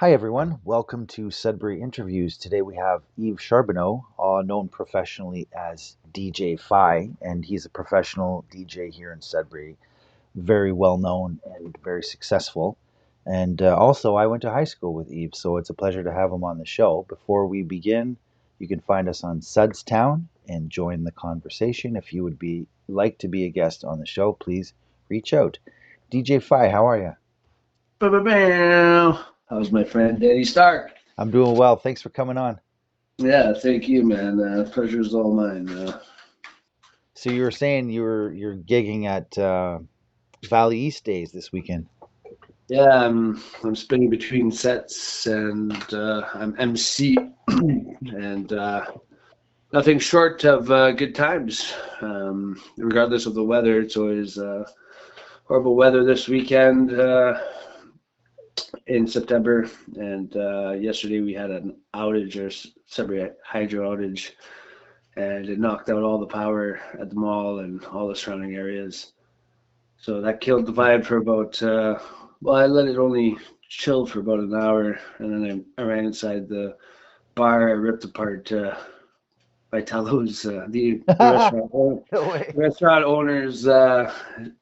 Hi everyone, welcome to Sudbury Interviews. Today we have Yves Charbonneau, known professionally as DJ FYE, and he's a professional DJ here in Sudbury, very well known and very successful. And also, I went to high school with Yves, so it's a pleasure to have him on the show. Before we begin, you can find us on Sudstown and join the conversation. If you would be like to be a guest on the show, please reach out. DJ FYE, how are you? Ba-ba-bam. How's my friend Danny Stark? I'm doing well. Thanks for coming on. Yeah, thank you, man. Pleasure's all mine. So you were saying you're gigging at Valley East Days this weekend. Yeah, I'm spinning between sets and I'm MC and nothing short of good times. Regardless of the weather, it's always horrible weather this weekend in September. And yesterday we had an outage or Sudbury hydro outage, and it knocked out all the power at the mall and all the surrounding areas. So that killed the vibe for about, well, I let it only chill for about an hour, and then I ran inside the bar. I ripped apart Vitello's, the No way. restaurant owner's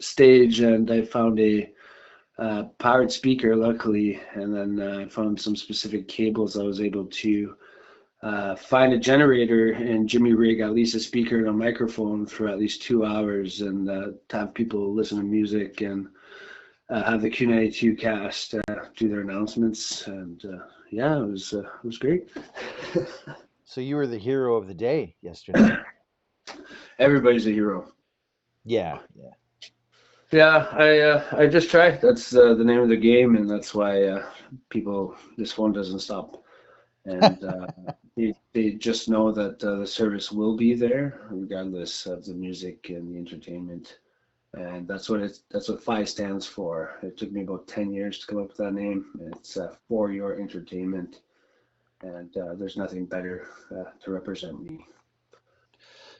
stage, and I found a powered speaker, luckily, and then I found some specific cables. I was able to find a generator and Jimmy rig at least a speaker and a microphone for at least 2 hours, and to have people listen to music and have the Q92 cast do their announcements, and yeah, it was great. So you were the hero of the day yesterday. Everybody's a hero. Yeah, yeah. Yeah, I just try. That's the name of the game, and that's why people this phone doesn't stop. And they just know that the service will be there regardless of the music and the entertainment, and that's what FI stands for. It took me about 10 years to come up with that name. It's for your entertainment, and there's nothing better to represent me.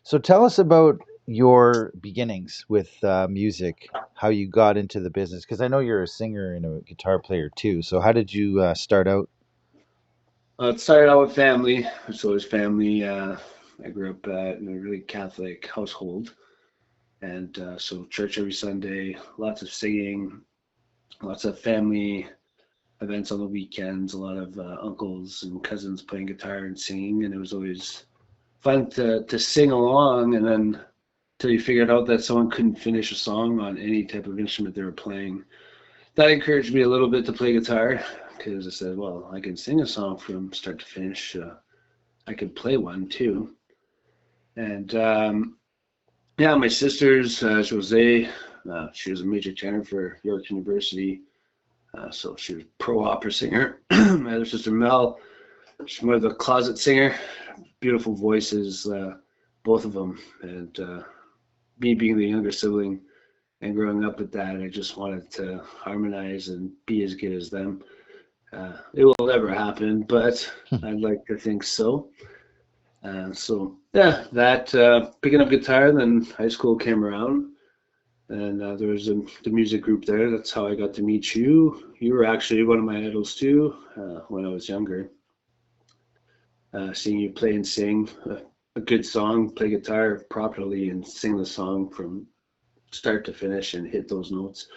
So tell us about your beginnings with music, how you got into the business, because I know you're a singer and a guitar player too. So how did you start out? It started out with family. So it was family. I grew up in a really Catholic household, and so church every Sunday, lots of singing, lots of family events on the weekends, a lot of uncles and cousins playing guitar and singing, and it was always fun to sing along. And then until you figured out that someone couldn't finish a song on any type of instrument they were playing, that encouraged me a little bit to play guitar, because I said, well, I can sing a song from start to finish. I can play one too. And yeah, my sister's Jose. She was a major tenor for York University. So she was a pro opera singer. My other sister Mel, she's more of a closet singer. Beautiful voices, both of them. And me being the younger sibling and growing up with that, I just wanted to harmonize and be as good as them. It will never happen, but I'd like to think so. So yeah, that picking up guitar, then high school came around, and there was the music group there. That's how I got to meet you. You were actually one of my idols too when I was younger. Seeing you play and sing a good song, play guitar properly, and sing the song from start to finish and hit those notes.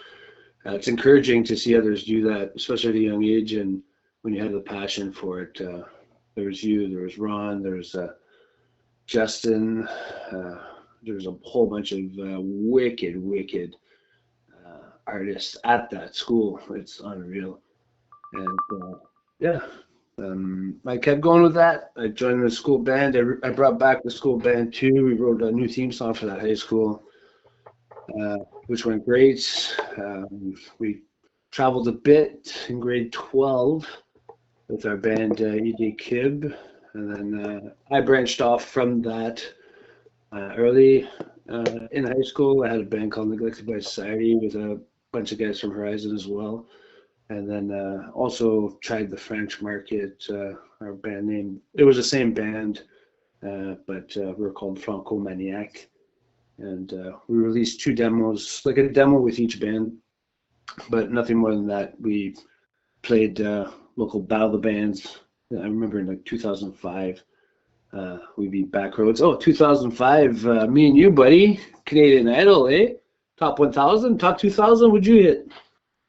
It's encouraging to see others do that, especially at a young age, and when you have the passion for it. There was you, there was Ron, there was Justin. Uh, there's a whole bunch of wicked artists at that school. It's unreal. And yeah, I kept going with that. I joined the school band. I brought back the school band too. We wrote a new theme song for that high school, which went great. We traveled a bit in grade 12 with our band E.J. Kib. And then I branched off from that early in high school. I had a band called Neglected by Society with a bunch of guys from Horizon as well. And then also tried the French market. Our band name, it was the same band, but we were called Franco Maniac. And we released two demos, like a demo with each band, but nothing more than that. We played local battle bands. I remember in like 2005, we beat Backroads. Oh, 2005, me and you, buddy, Canadian Idol, eh? Top 1,000, top 2,000. Would you hit?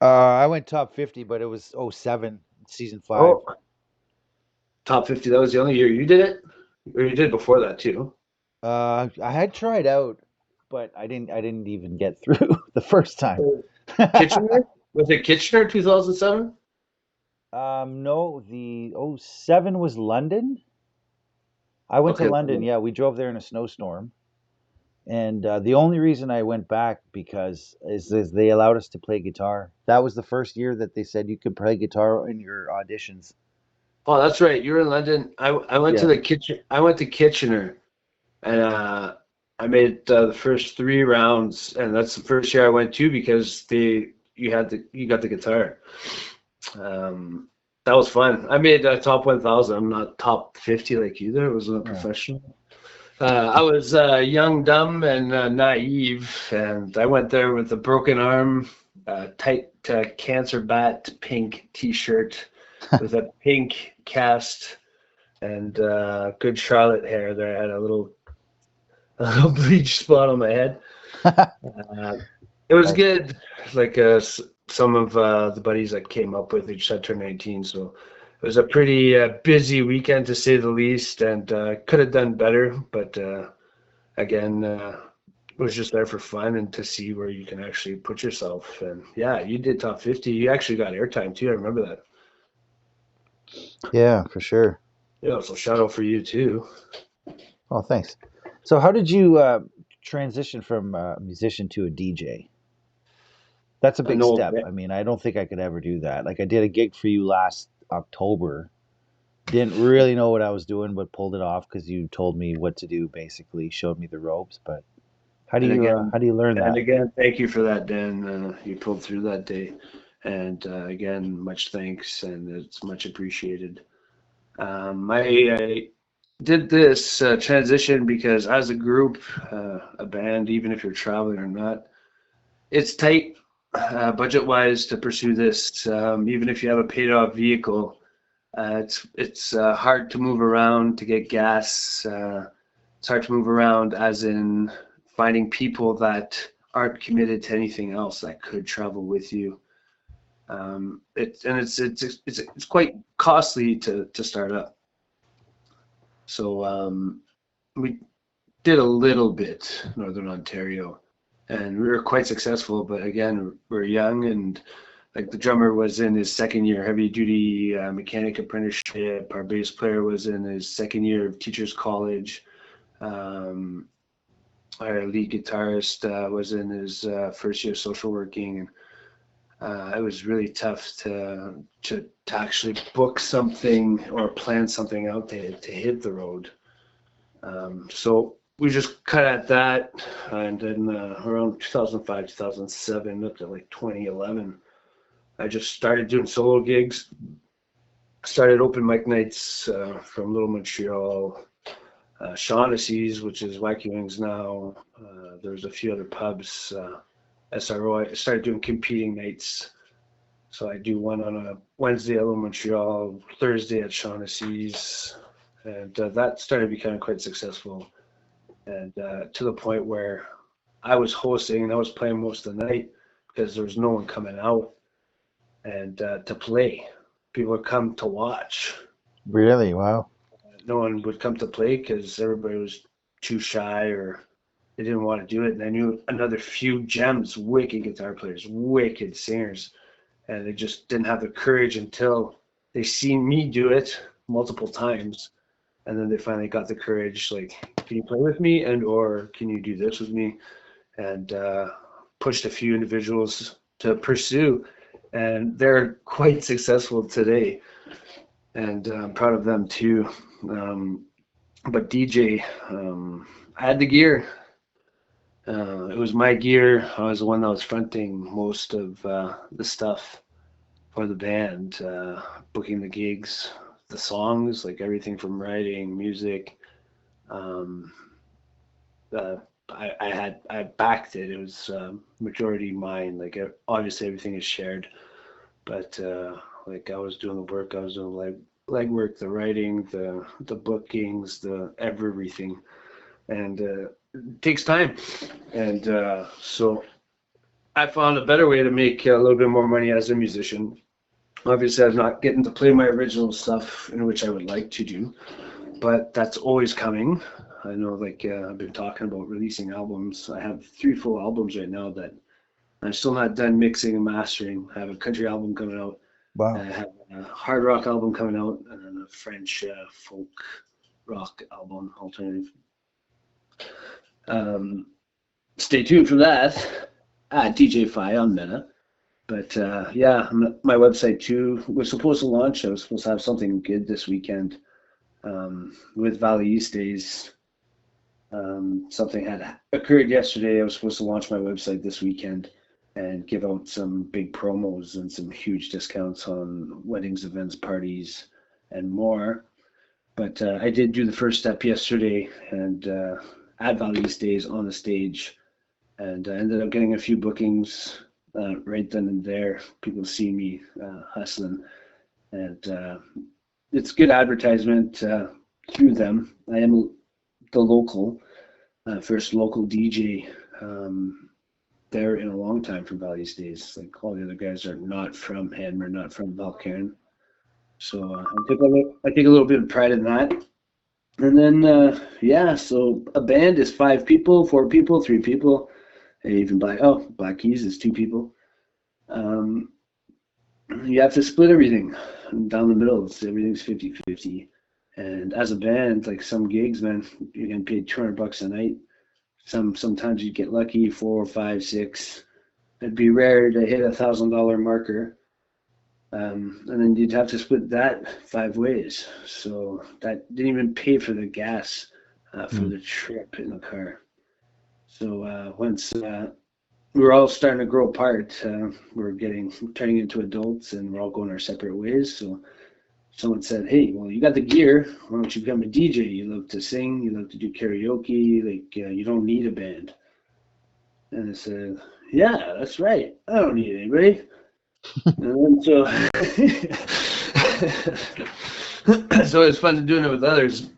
I went top 50, but it was '07, season 5. Oh, top 50. That was the only year you did it, or you did before that too. I had tried out, but I didn't even get through the first time. Kitchener? Was it Kitchener 2007? No, the '07 was London. I went to Okay. London. Yeah, we drove there in a snowstorm. And the only reason I went back because is they allowed us to play guitar. That was the first year that they said you could play guitar in your auditions. Oh, that's right. You were in London. I went to Yeah. the Kitchen. I went to Kitchener, and I made the first 3 rounds, and that's the first year I went to because you got the guitar. Um, that was fun. I made top 1,000. I'm not top 50 like you there. I wasn't a Yeah. professional. I was young, dumb, and naive, and I went there with a broken arm, tight cancer bat pink T-shirt with a pink cast and good Charlotte hair. There, I had a little bleach spot on my head. Uh, it was Nice. good. Like some of the buddies I came up with, they just had turned 19, so it was a pretty busy weekend to say the least, and could have done better, but. Again, was just there for fun and to see where you can actually put yourself. And yeah, you did top 50. You actually got airtime too. I remember that. Yeah, for sure. Yeah, so shout out for you too. Oh, thanks. So, how did you transition from a musician to a DJ? That's a I big know. step. I mean, I don't think I could ever do that. Like, I did a gig for you last October. Didn't really know what I was doing, but pulled it off because you told me what to do. Basically, showed me the ropes. But And again, how do you learn and that? again, thank you for that, Dan. You pulled through that day. And again, much thanks, and it's much appreciated. I did this transition because as a group, a band, even if you're traveling or not, it's tight budget wise to pursue this. Even if you have a paid off vehicle, it's hard to move around to get gas. It's hard to move around, as in finding people that aren't committed to anything else that could travel with you. It's quite costly to start up. So we did a little bit Northern Ontario, and we were quite successful. But again, we're young, and like the drummer was in his second year heavy duty mechanic apprenticeship. Our bass player was in his second year of teachers college. Um, our lead guitarist was in his first year of social working, and it was really tough to actually book something or plan something out to hit the road. So we just cut at that, and then around 2005, 2007, up to like 2011, I just started doing solo gigs. Started open mic nights from Little Montreal, Shaughnessy's, which is Wacky Wings now. There's a few other pubs. SRO. I started doing competing nights. So I do one on a Wednesday at Little Montreal, Thursday at Shaughnessy's, and that started becoming quite successful. And to the point where I was hosting and I was playing most of the night because there was no one coming out and to play. People would come to watch. Really? Wow. No one would come to play because everybody was too shy or they didn't want to do it. And I knew another few gems, wicked guitar players, wicked singers, and they just didn't have the courage until they seen me do it multiple times, and then they finally got the courage. Like, can you play with me, and or can you do this with me? And pushed a few individuals to pursue, and they're quite successful today. And I'm proud of them too. But DJ, I had the gear. It was my gear. I was the one that was fronting most of the stuff for the band, booking the gigs, the songs, like everything from writing, music. Um, I backed it. It was majority mine. Like obviously everything is shared, but Like I was doing the work, I was doing leg work, the writing, the bookings, the everything, and it takes time. And so I found a better way to make a little bit more money as a musician. Obviously, I'm not getting to play my original stuff, in which I would like to do, but that's always coming. I know, like I've been talking about releasing albums. I have 3 full albums right now that I'm still not done mixing and mastering. I have a country album coming out. I Wow. have a hard rock album coming out, and then a French folk rock album, alternative. Um, Stay tuned for that at DJ Fi on Meta. But yeah, my website too was supposed to launch. I was supposed to have something good this weekend with Valley East Days. Something had occurred yesterday. I was supposed to launch my website this weekend and give out some big promos and some huge discounts on weddings, events, parties, and more. But I did do the first step yesterday and at Valley East Days on the stage, and I ended up getting a few bookings right then and there. People see me hustling, and it's good advertisement through them. I am the local first local DJ there in a long time from Valley Days. Like all the other guys are not from Hanmer, not from Valcairn. So I take a little bit of pride in that. And then yeah, so a band is 5 people, 4 people, 3 people. And even Black Keys is 2 people. Um, you have to split everything down the middle. So everything's 50-50. And as a band, like some gigs, man, you're getting paid $200 a night. Sometimes you get lucky, 4, 5, 6. It'd be rare to hit $1,000 marker, and then you'd have to split that 5 ways. So that didn't even pay for the gas for Mm. the trip in the car. So once we're all starting to grow apart, we're turning into adults, and we're all going our separate ways. So someone said, "Hey, well, you got the gear. Why don't you become a DJ? You love to sing. You love to do karaoke. Like you don't need a band." And I said, "Yeah, that's right. I don't need anybody." And so, so it's fun doing it with others.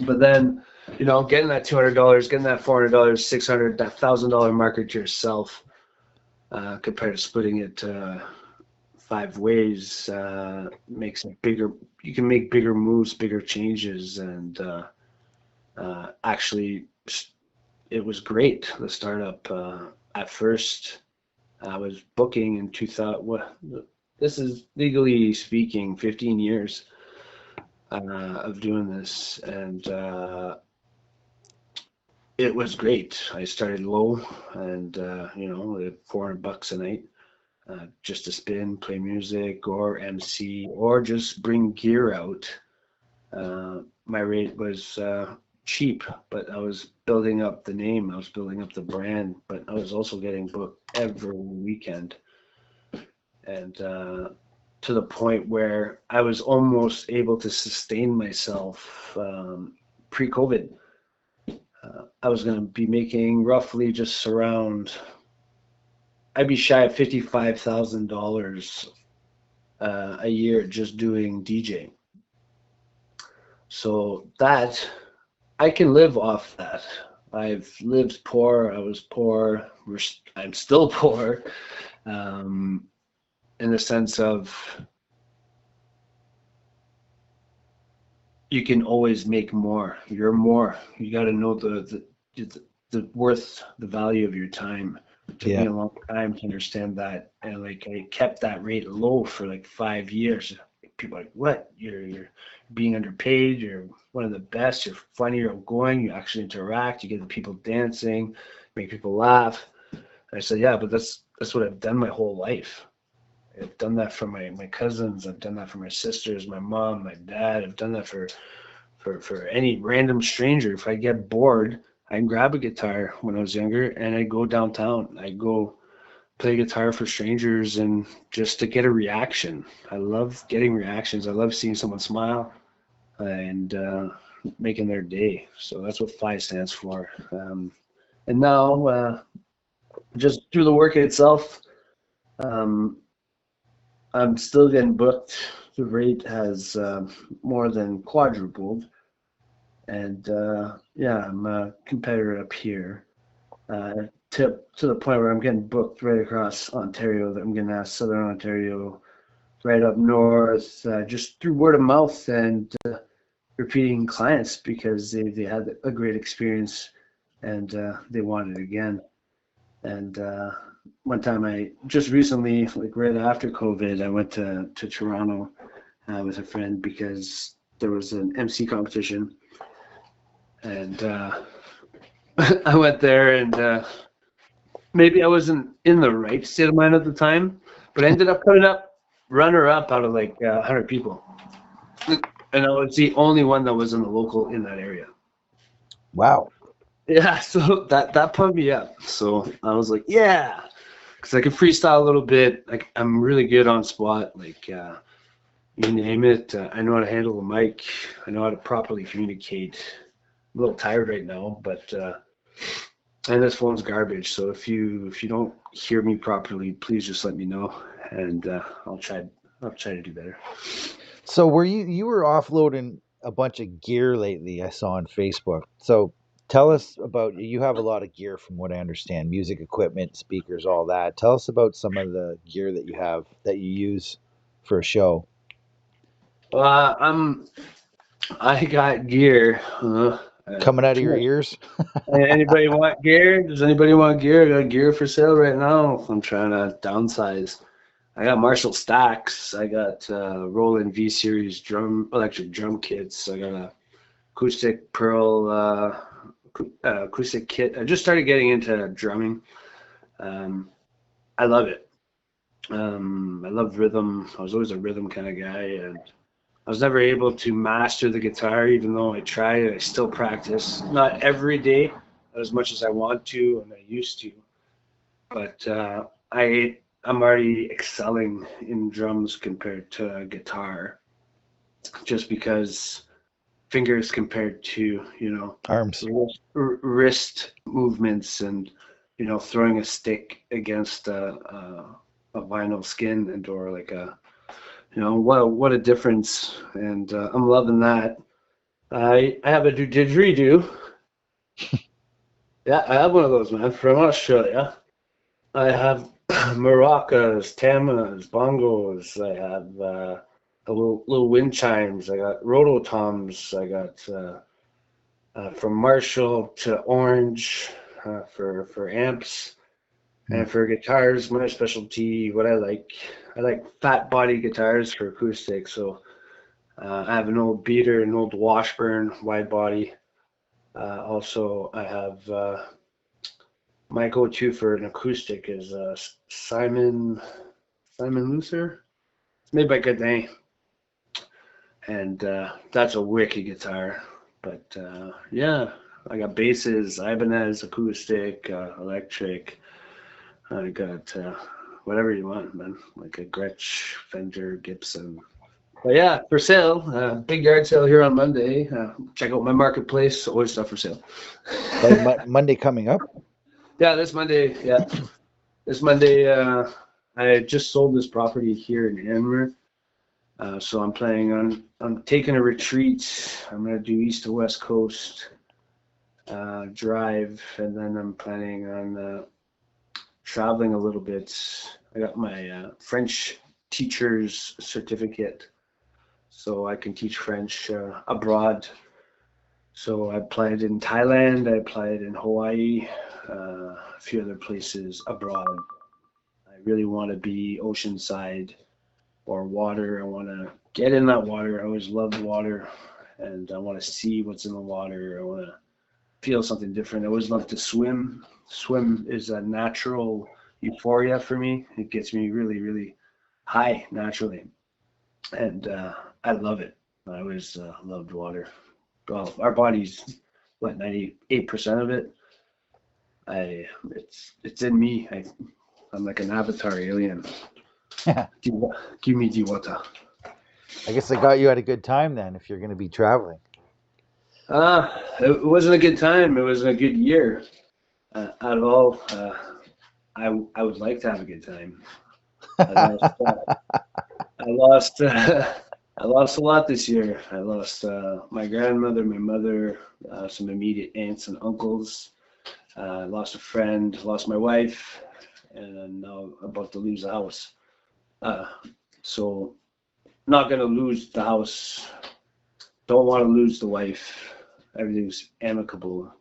But then, getting that $200, getting that $400, $600, that $1,000 marker to yourself, compared to splitting it 5 ways, makes it bigger. You can make bigger moves, bigger changes, and actually, it was great. The startup at first. I was booking in 2000. This is legally speaking 15 years of doing this, and it was great. I started low, and $400 a night, just to spin, play music, or MC, or just bring gear out. My rate was cheap, but I was building up the name. I was building up the brand, but I was also getting booked every weekend. And to the point where I was almost able to sustain myself pre-COVID. I was going to be making roughly just around, I'd be shy of $55,000 a year just doing DJ. So that, I can live off that. I've lived poor. I was poor. I'm still poor. In the sense of you can always make more. You're more. You got to know the worth, the value of your time. It took me Yeah. a long time to understand that, and like I kept that rate low for like 5 years. People are like, what? You're being underpaid. You're one of the best. You're funny. You're outgoing. You actually interact. You get the people dancing, make people laugh. And I said, yeah, but that's what I've done my whole life. I've done that for my cousins. I've done that for my sisters, my mom, my dad. I've done that for any random stranger. If I get bored, I grab a guitar when I was younger and I go downtown. I go play guitar for strangers and just to get a reaction. I love getting reactions. I love seeing someone smile and making their day. So that's what FYE stands for. And now, just through the work itself, um, I'm still getting booked. The rate has more than quadrupled, and yeah, I'm a competitor up here. To the point where I'm getting booked right across Ontario. That I'm getting asked Southern Ontario, right up north, just through word of mouth and repeating clients because they had a great experience and they wanted it again. And one time I just recently, like right after COVID, I went to Toronto with a friend because there was an MC competition, and I went there, and maybe I wasn't in the right state of mind at the time, but I ended up coming up runner up out of like 100 people, and I was the only one that was in the local in that area. Wow. Yeah, so that pumped me up. So I was like, yeah, because I can freestyle a little bit. Like I'm really good on spot. Like you name it. I know how to handle the mic. I know how to properly communicate. I'm a little tired right now, but and this phone's garbage. So if you don't hear me properly, please just let me know, and I'll try to do better. So were you were offloading a bunch of gear lately, I saw on Facebook. So tell us about, you have a lot of gear from what I understand, music equipment, speakers, all that. Tell us about some of the gear that you have that you use for a show. I'm I got gear. Coming out of Too your much. ears? Anybody want gear? Does anybody want gear? I got gear for sale right now. I'm trying to downsize. I got Marshall stacks. I got Roland V series electric drum kits. I got a acoustic Pearl acoustic kit. I just started getting into drumming. Um, I love it. I love rhythm. I was always a rhythm kind of guy, and I was never able to master the guitar, even though I tried. I still practice, not every day, as much as I want to and I used to. But I'm already excelling in drums compared to guitar, just because fingers compared to Arms. wrist movements and throwing a stick against a vinyl skin and or like a what a difference, and I'm loving that. I have a didgeridoo. Yeah, I have one of those, man, from Australia. I have maracas, tamas, bongos. I have a little wind chimes. I got rototoms. I got from Marshall to Orange for amps. Hmm. And for guitars, my specialty, I like fat body guitars for acoustic. So I have an old beater, an old Washburn wide body. Also, I have my go-to for an acoustic is Simon Luther. It's made by Godin, and that's a wicked guitar. But yeah, I got basses, Ibanez acoustic, electric. I got whatever you want, man. Like a Gretsch, Fender, Gibson. But yeah, for sale. Big yard sale here on Monday. Check out my marketplace. Always stuff for sale. Like Monday coming up? Yeah, this Monday. Yeah, this Monday. I just sold this property here in Anmar. So I'm planning on I'm taking a retreat. I'm gonna do east to west coast drive, and then I'm planning on traveling a little bit. I got my French teacher's certificate, so I can teach French abroad. So I applied in Thailand, I applied in Hawaii, a few other places abroad. I really want to be oceanside or water. I want to get in that water. I always loved water, and I want to see what's in the water. I want to feel something different. I always love to swim. Swim is a natural euphoria for me. It gets me really, really high naturally, and I love it. I always loved water. Well, our body's what 98% of it. It's in me. I'm like an avatar alien. I Give me the water. guess I got you at a good time then if you're going to be traveling. It wasn't a good time. It wasn't a good year at all. I would like to have a good time. I lost. I lost. I lost a lot this year. I lost my grandmother, my mother, some immediate aunts and uncles. I lost a friend. Lost my wife, and I'm now about to lose the house. Uh, so not gonna lose the house. Don't want to lose the wife. Everything's amicable.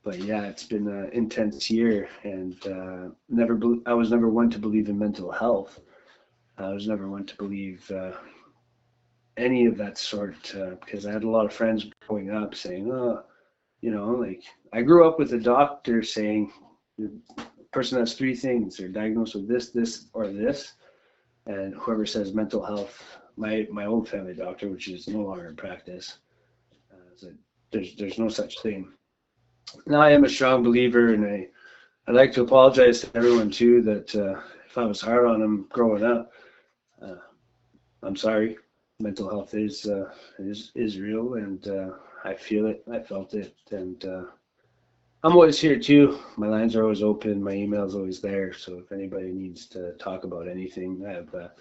But yeah, it's been an intense year, and I was never one to believe in mental health. I was never one to believe any of that sort because I had a lot of friends growing up saying, "Oh, like I grew up with a doctor saying the person has three things: they're diagnosed with this, this, or this." And whoever says mental health, my old family doctor, which is no longer in practice, said there's no such thing. Now I am a strong believer, and I'd like to apologize to everyone too that if I was hard on them growing up, uh, I'm sorry. Mental health is real, and I feel it. I felt it, and I'm always here too. My lines are always open. My email's always there. So if anybody needs to talk about anything, I have a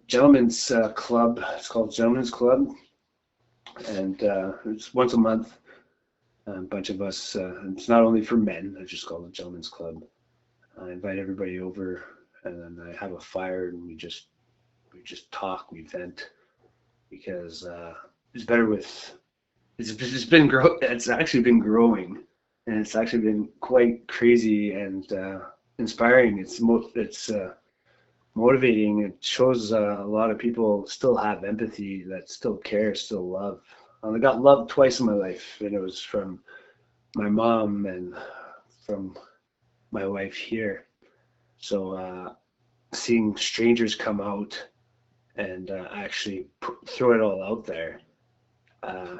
gentlemen's club. It's called Gentlemen's Club, and it's once a month. A bunch of us. It's not only for men. I just call it Gentlemen's Club. I invite everybody over, and then I have a fire, and we just talk, we vent, because it's better with. It's actually been growing, and it's actually been quite crazy and inspiring. It's motivating. It shows a lot of people still have empathy, that still care, still love. I got love twice in my life, and it was from my mom and from my wife here. So seeing strangers come out and actually throw it all out there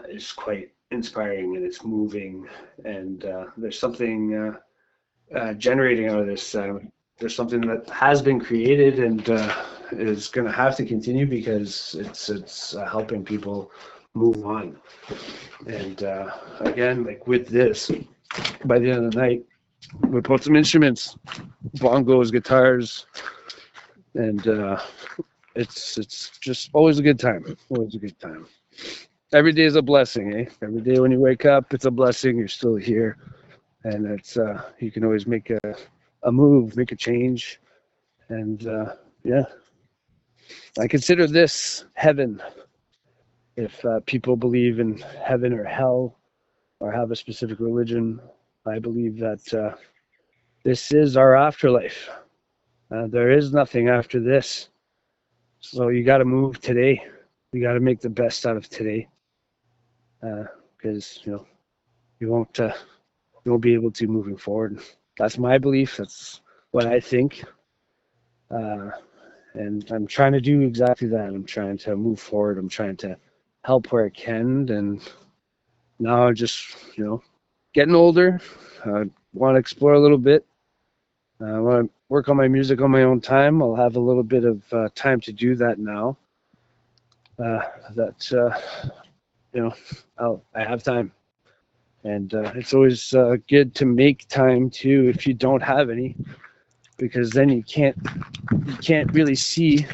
is quite inspiring, and it's moving, and there's something generating out of this. There's something that has been created and is going to have to continue because it's helping people move on. And again, like with this, by the end of the night, we put some instruments, bongos, guitars, and it's just always a good time. Always a good time. Every day is a blessing, eh? Every day when you wake up, it's a blessing. You're still here, and it's you can always make a move, make a change, and yeah, I consider this heaven. If people believe in heaven or hell or have a specific religion, I believe that this is our afterlife. There is nothing after this. So you got to move today. You got to make the best out of today, because you won't be able to moving forward. That's my belief. That's what I think, and I'm trying to do exactly that. I'm trying to move forward. I'm trying to help where I can, and now just getting older. I want to explore a little bit. I want to work on my music on my own time. I'll have a little bit of time to do that now. That I have time, and it's always good to make time too if you don't have any, because then you can't really see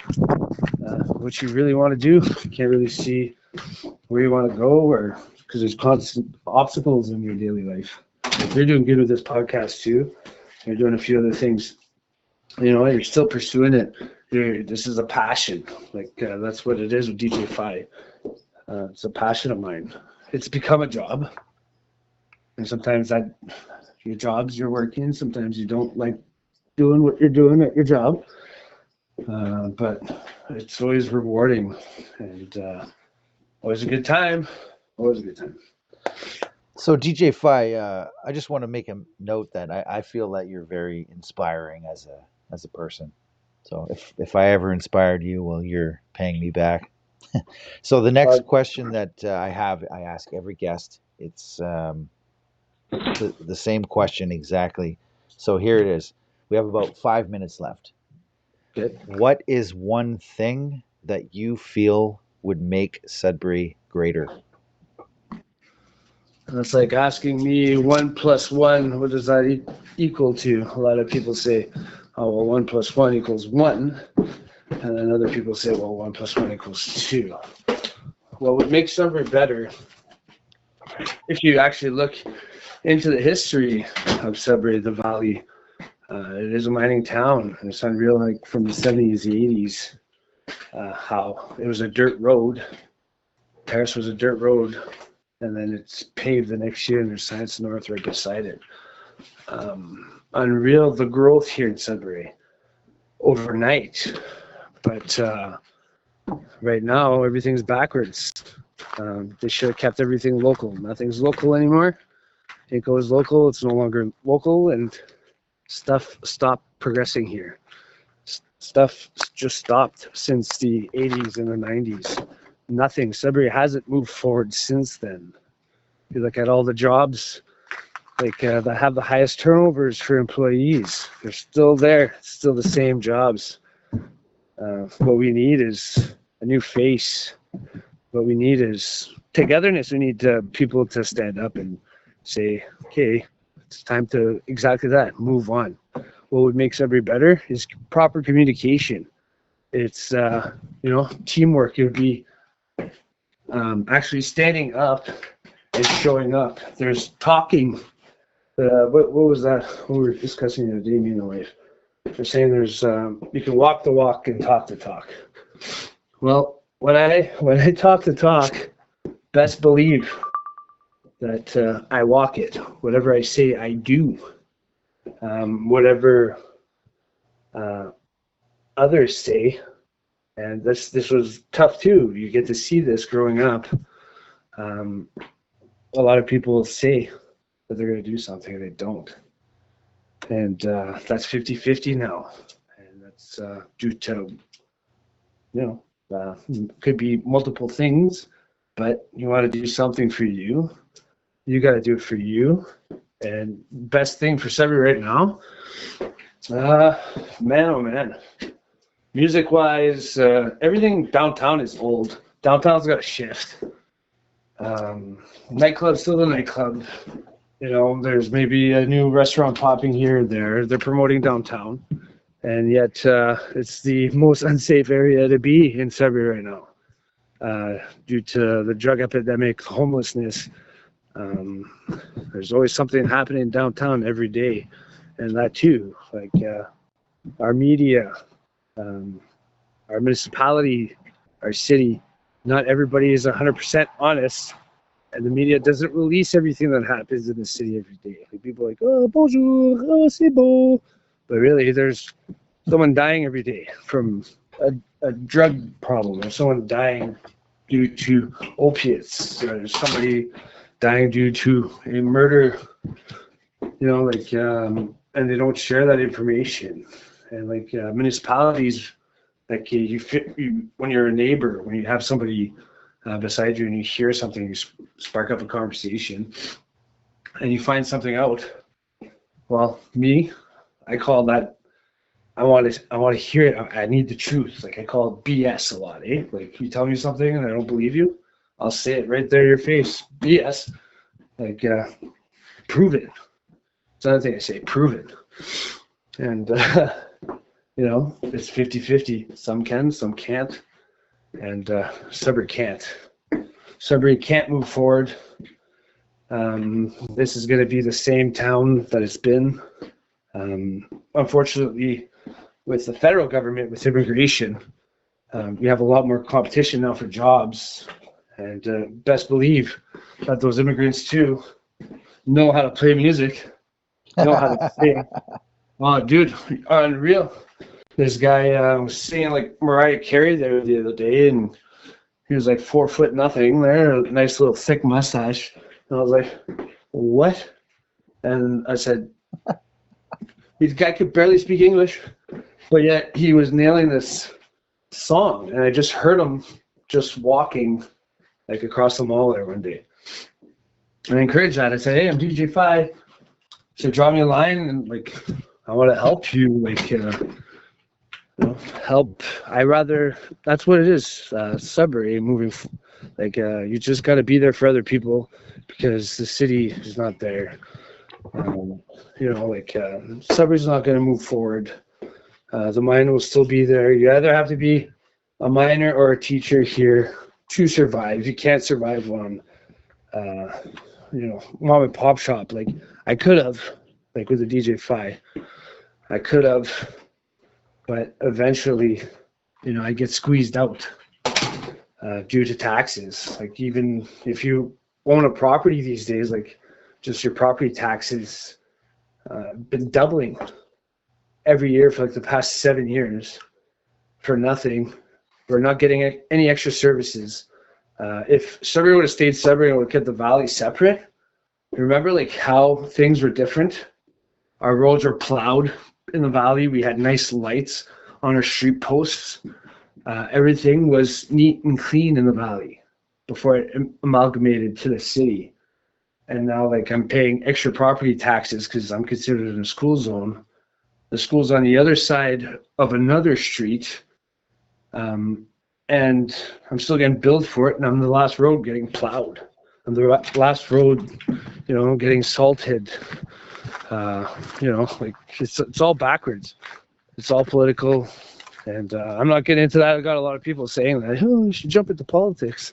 what you really want to do. You can't really see where you want to go, or because there's constant obstacles in your daily life. You're doing good with this podcast too. You're doing a few other things, you're still pursuing it. This is a passion. Like that's what it is with DJ FYE. It's a passion of mine. It's become a job, and sometimes your jobs you're working. Sometimes you don't like doing what you're doing at your job, but it's always rewarding and always a good time. Always a good time. So DJ FYE, I just want to make a note that I feel that you're very inspiring as a person. So if I ever inspired you, well, you're paying me back. So the next question that I ask every guest. It's the same question exactly. So here it is. We have about 5 minutes left. Okay. What is one thing that you feel would make Sudbury greater? That's like asking me 1 + 1. What does that equal to? A lot of people say oh, well, 1 + 1 = 1. And then other people say, well, 1 + 1 = 2. Well, what makes Sudbury better, if you actually look into the history of Sudbury, the Valley, it is a mining town. And it's unreal, like from the 70s, the 80s, how it was a dirt road. Paris was a dirt road, and then it's paved the next year, and there's Science North right beside it. Unreal, the growth here in Sudbury overnight. But right now, everything's backwards. They should have kept everything local. Nothing's local anymore. It goes local, it's no longer local, and stuff stopped progressing here. Stuff just stopped since the 80s and the 90s. Nothing. Sudbury hasn't moved forward since then. You look at all the jobs like that have the highest turnovers for employees. They're still there, still the same jobs. What we need is a new face. What we need is togetherness. We need people to stand up and say, okay, it's time to exactly that, move on. What would make Sudbury better is proper communication. It's, teamwork. It would be actually standing up and showing up. There's talking. What was that? What we were discussing the other day, me and the wife. They're saying there's you can walk the walk and talk the talk. Well, when I talk the talk, best believe that I walk it. Whatever I say, I do. Whatever others say, and this was tough too. You get to see this growing up. A lot of people say that they're going to do something and they don't. And that's 50-50 now. And that's due to, could be multiple things, but you want to do something for you. You got to do it for you. And best thing for Sudbury right now, man, oh man. Music-wise, everything downtown is old. Downtown's got to shift. Nightclub's still a nightclub. There's maybe a new restaurant popping here or there. They're promoting downtown. And yet it's the most unsafe area to be in Sudbury right now due to the drug epidemic, homelessness. There's always something happening downtown every day. And that too, like our media, our municipality, our city, not everybody is 100% honest. And the media doesn't release everything that happens in the city every day. Like people are like, oh, bonjour, oh, c'est beau. But really, there's someone dying every day from a drug problem, or someone dying due to opiates, or there's somebody dying due to a murder, and they don't share that information. And municipalities, when you're a neighbor, when you have somebody beside you and you hear something, you spark up a conversation and you find something out. Well, I call that, I want to hear it. I need the truth. Like I call it BS a lot, eh? Like you tell me something and I don't believe you, I'll say it right there in your face. BS. Prove it. It's another thing I say, prove it. And, it's 50-50. Some can, some can't. And Sudbury can't. Sudbury can't move forward. This is going to be the same town that it's been. Unfortunately, with the federal government, with immigration, we have a lot more competition now for jobs. And best believe that those immigrants, too, know how to play music, know how to sing. Oh, dude, unreal. This guy was singing like Mariah Carey there the other day, and he was like 4'0" there, a nice little thick mustache. And I was like, what? And I said, this guy could barely speak English, but yet he was nailing this song. And I just heard him just walking like across the mall there one day. And I encouraged that. I said, hey, I'm DJ FYE. So draw me a line, and I want to help you, help. That's what it is. Sudbury moving, you just got to be there for other people because the city is not there. Sudbury's not going to move forward The mine will still be there. You either have to be a miner or a teacher here to survive. You can't survive on, mom and pop shop. Like I could have, like with the DJ FYE, I could have, but eventually, I get squeezed out due to taxes. Like even if you own a property these days, like just your property taxes been doubling every year for like the past 7 years for nothing. We're not getting any extra services. If Sudbury would have stayed Sudbury and would have kept the valley separate, remember like how things were different? Our roads were plowed in the valley. We had nice lights on our street posts. Everything was neat and clean in the valley before it amalgamated to the city. And now like I'm paying extra property taxes because I'm considered in a school zone. The school's on the other side of another street. And I'm still getting billed for it, and I'm the last road getting plowed. I'm the last road, getting salted. Like it's all backwards. It's all political, and I'm not getting into that. I got a lot of people saying that, oh, you should jump into politics.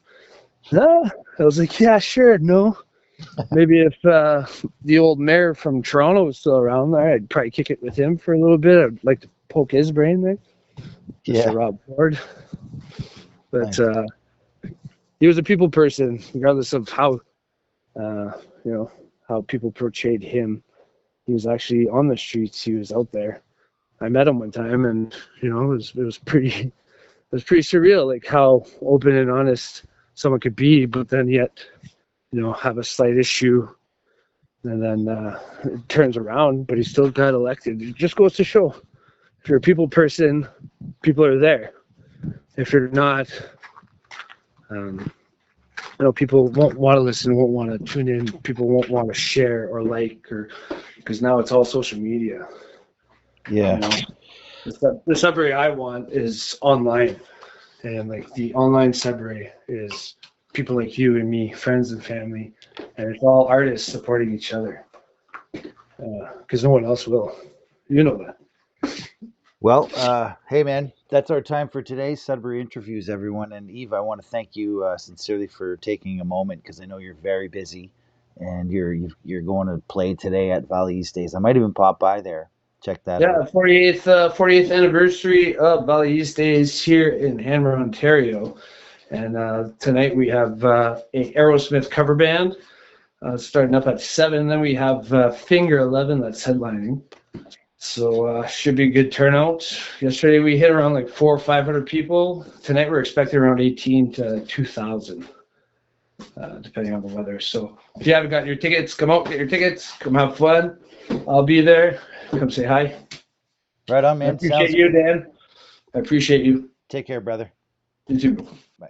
No, I was like, yeah, sure, no. Maybe if the old mayor from Toronto was still around there, I'd probably kick it with him for a little bit. I'd like to poke his brain there. Mr. Rob Ford. But he was a people person, regardless of how, how people portrayed him. He was actually on the streets. He was out there. I met him one time, and it was pretty surreal, like how open and honest someone could be, but then yet, have a slight issue, and then it turns around, but he still got elected. It just goes to show, if you're a people person, people are there. If you're not, people won't want to listen, won't want to tune in. People won't want to share or because now it's all social media. Yeah. The Sudbury I want is online, and like the online Sudbury is people like you and me, friends and family, and it's all artists supporting each other. Because no one else will. You know that. Well, hey man, that's our time for today. Sudbury interviews, everyone. And Yves, I want to thank you sincerely for taking a moment, because I know you're very busy, and you're going to play today at Valley East Days. I might even pop by there, check that out. 48th anniversary of Valley East Days here in Hanmer, Ontario, and tonight we have a Aerosmith cover band starting up at 7. Then we have Finger 11 that's headlining. So should be a good turnout. Yesterday we hit around like 400 or 500 people. Tonight we're expecting around 18 to 2,000, depending on the weather. So if you haven't gotten your tickets, come out, get your tickets, come have fun. I'll be there. Come say hi. Right on, man. I appreciate you, Dan. I appreciate you. Take care, brother. You too. Bye.